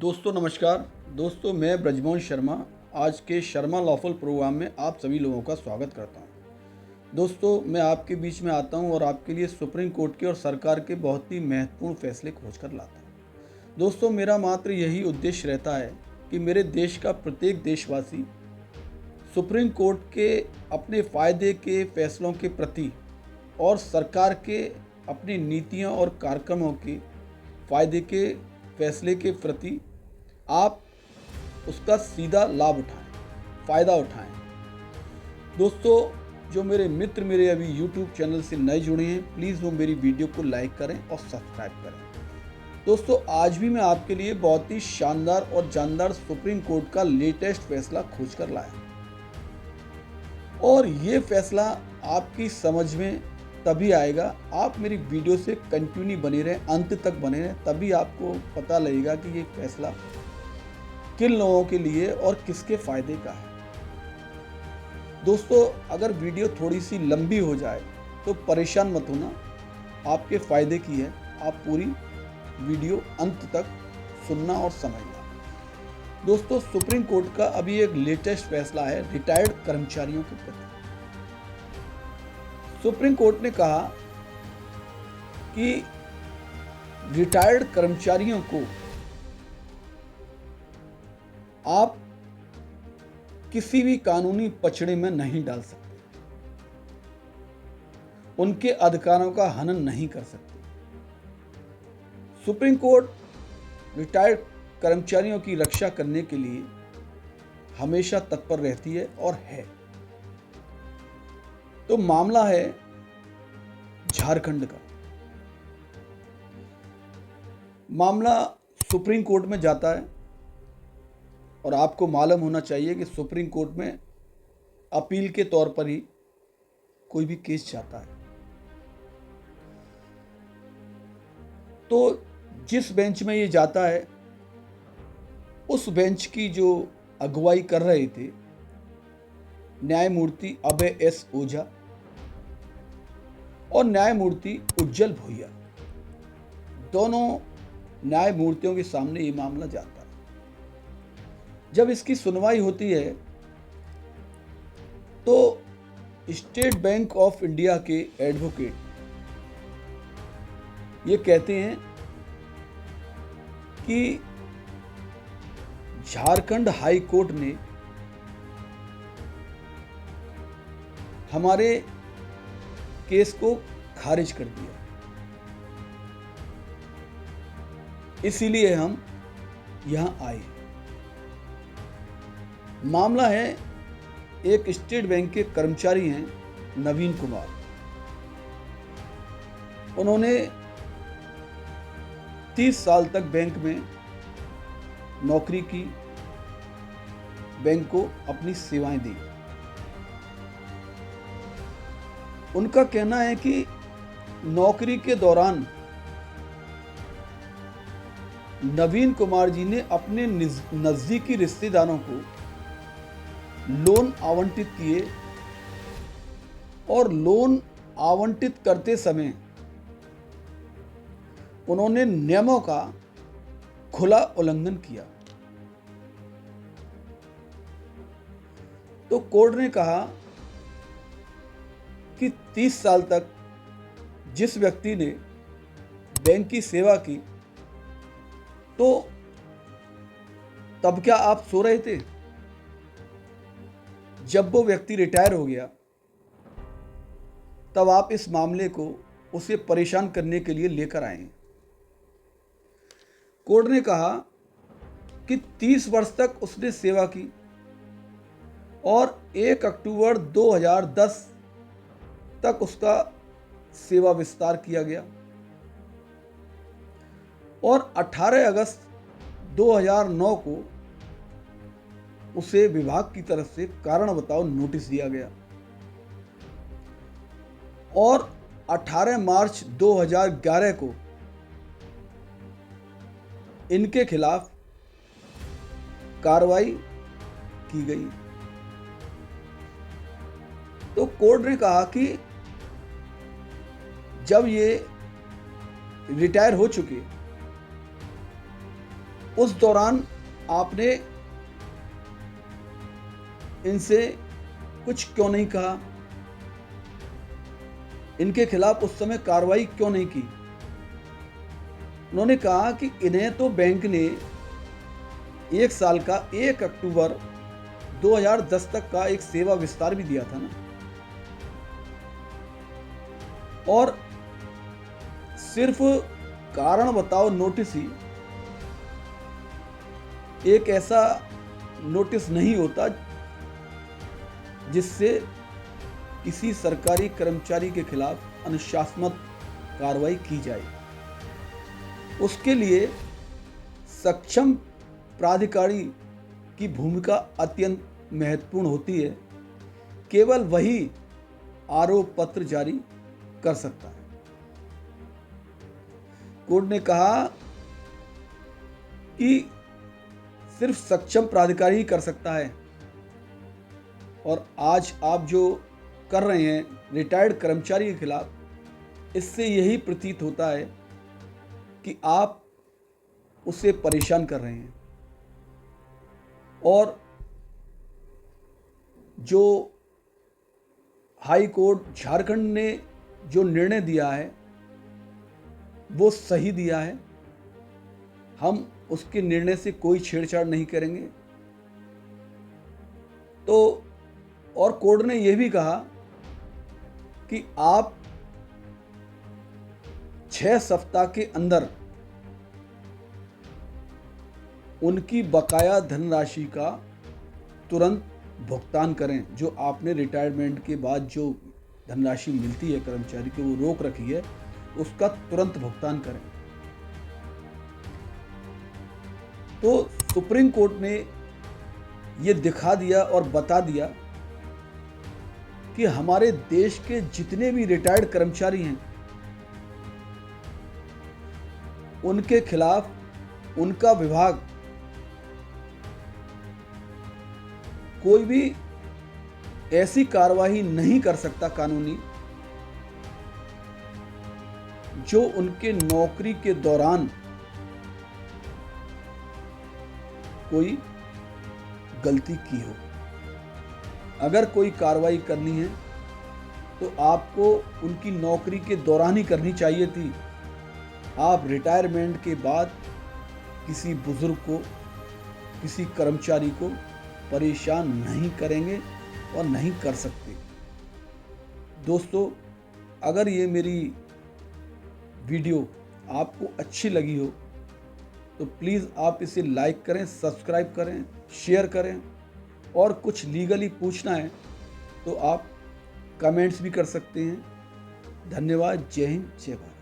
दोस्तों नमस्कार। दोस्तों मैं ब्रजमोहन शर्मा आज के शर्मा लॉफुल प्रोग्राम में आप सभी लोगों का स्वागत करता हूं। दोस्तों मैं आपके बीच में आता हूं और आपके लिए सुप्रीम कोर्ट के और सरकार के बहुत ही महत्वपूर्ण फैसले खोज कर लाता हूं। दोस्तों मेरा मात्र यही उद्देश्य रहता है कि मेरे देश का प्रत्येक देशवासी सुप्रीम कोर्ट के अपने फ़ायदे के फैसलों के प्रति और सरकार के अपनी नीतियों और कार्यक्रमों के फ़ायदे के फैसले के प्रति आप उसका सीधा लाभ उठाएं, फ़ायदा उठाएं। दोस्तों जो मेरे मित्र मेरे अभी YouTube चैनल से नए जुड़े हैं, प्लीज़ वो मेरी वीडियो को लाइक करें और सब्सक्राइब करें। दोस्तों आज भी मैं आपके लिए बहुत ही शानदार और जानदार सुप्रीम कोर्ट का लेटेस्ट फैसला खोज कर लाया और ये फैसला आपकी समझ में तभी आएगा, आप मेरी वीडियो से कंटिन्यू बने रहें, अंत तक बने रहें, तभी आपको पता लगेगा कि ये फैसला किन लोगों के लिए और किसके फ़ायदे का है। दोस्तों अगर वीडियो थोड़ी सी लंबी हो जाए तो परेशान मत होना, आपके फ़ायदे की है, आप पूरी वीडियो अंत तक सुनना और समझना। दोस्तों सुप्रीम कोर्ट का अभी एक लेटेस्ट फैसला है रिटायर्ड कर्मचारियों के प्रति। सुप्रीम कोर्ट ने कहा कि रिटायर्ड कर्मचारियों को आप किसी भी कानूनी पचड़े में नहीं डाल सकते, उनके अधिकारों का हनन नहीं कर सकते। सुप्रीम कोर्ट रिटायर्ड कर्मचारियों की रक्षा करने के लिए हमेशा तत्पर रहती है और है। तो मामला है झारखंड का। मामला सुप्रीम कोर्ट में जाता है और आपको मालूम होना चाहिए कि सुप्रीम कोर्ट में अपील के तौर पर ही कोई भी केस जाता है। तो जिस बेंच में ये जाता है उस बेंच की जो अगुवाई कर रहे थे न्यायमूर्ति अभय एस ओझा और न्यायमूर्ति उज्जवल भुइया, दोनों न्यायमूर्तियों के सामने ये मामला जाता है। जब इसकी सुनवाई होती है तो स्टेट बैंक ऑफ इंडिया के एडवोकेट ये कहते हैं कि झारखंड हाई कोर्ट ने हमारे केस को खारिज कर दिया, इसीलिए हम यहां आए। मामला है एक स्टेट बैंक के कर्मचारी हैं नवीन कुमार। उन्होंने 30 साल तक बैंक में नौकरी की, बैंक को अपनी सेवाएं दी। उनका कहना है कि नौकरी के दौरान नवीन कुमार जी ने अपने नज़दीकी रिश्तेदारों को लोन आवंटित किए और लोन आवंटित करते समय उन्होंने नियमों का खुला उल्लंघन किया। तो कोर्ट ने कहा कि 30 साल तक जिस व्यक्ति ने बैंक की सेवा की तो तब क्या आप सो रहे थे? जब वो व्यक्ति रिटायर हो गया तब आप इस मामले को उसे परेशान करने के लिए लेकर आए। कोर्ट ने कहा कि 30 वर्ष तक उसने सेवा की और 1 अक्टूबर 2010 तक उसका सेवा विस्तार किया गया और 18 अगस्त 2009 को उसे विभाग की तरफ से कारण बताओ नोटिस दिया गया और 18 मार्च 2011 को इनके खिलाफ कार्रवाई की गई। तो कोर्ट ने कहा कि जब ये रिटायर हो चुके उस दौरान आपने इनसे कुछ क्यों नहीं कहा? इनके खिलाफ उस समय कार्रवाई क्यों नहीं की? उन्होंने कहा कि इन्हें तो बैंक ने 1 साल का 1 अक्टूबर 2010 तक का एक सेवा विस्तार भी दिया था ना, और सिर्फ कारण बताओ नोटिस ही एक ऐसा नोटिस नहीं होता जिससे किसी सरकारी कर्मचारी के खिलाफ अनुशासनात्मक कार्रवाई की जाए। उसके लिए सक्षम प्राधिकारी की भूमिका अत्यंत महत्वपूर्ण होती है। केवल वही आरोप पत्र जारी कर सकता है। कोर्ट ने कहा कि सिर्फ सक्षम प्राधिकारी ही कर सकता है, और आज आप जो कर रहे हैं रिटायर्ड कर्मचारी के खिलाफ, इससे यही प्रतीत होता है कि आप उसे परेशान कर रहे हैं। और जो हाई कोर्ट झारखंड ने जो निर्णय दिया है वो सही दिया है। हम उसके निर्णय से कोई छेड़छाड़ नहीं करेंगे। तो और कोर्ट ने यह भी कहा कि आप 6 सप्ताह के अंदर उनकी बकाया धनराशि का तुरंत भुगतान करें। जो आपने रिटायरमेंट के बाद जो धनराशि मिलती है कर्मचारी को, वो रोक रखी है, उसका तुरंत भुगतान करें। तो सुप्रीम कोर्ट ने ये दिखा दिया और बता दिया कि हमारे देश के जितने भी रिटायर्ड कर्मचारी हैं, उनके खिलाफ उनका विभाग कोई भी ऐसी कार्रवाई नहीं कर सकता कानूनी जो उनके नौकरी के दौरान कोई गलती की हो। अगर कोई कार्रवाई करनी है तो आपको उनकी नौकरी के दौरान ही करनी चाहिए थी। आप रिटायरमेंट के बाद किसी बुजुर्ग को, किसी कर्मचारी को परेशान नहीं करेंगे और नहीं कर सकते। दोस्तों, अगर ये मेरी वीडियो आपको अच्छी लगी हो तो प्लीज़ आप इसे लाइक करें, सब्सक्राइब करें, शेयर करें, और कुछ लीगली पूछना है तो आप कमेंट्स भी कर सकते हैं। धन्यवाद। जय हिंद, जय भारत।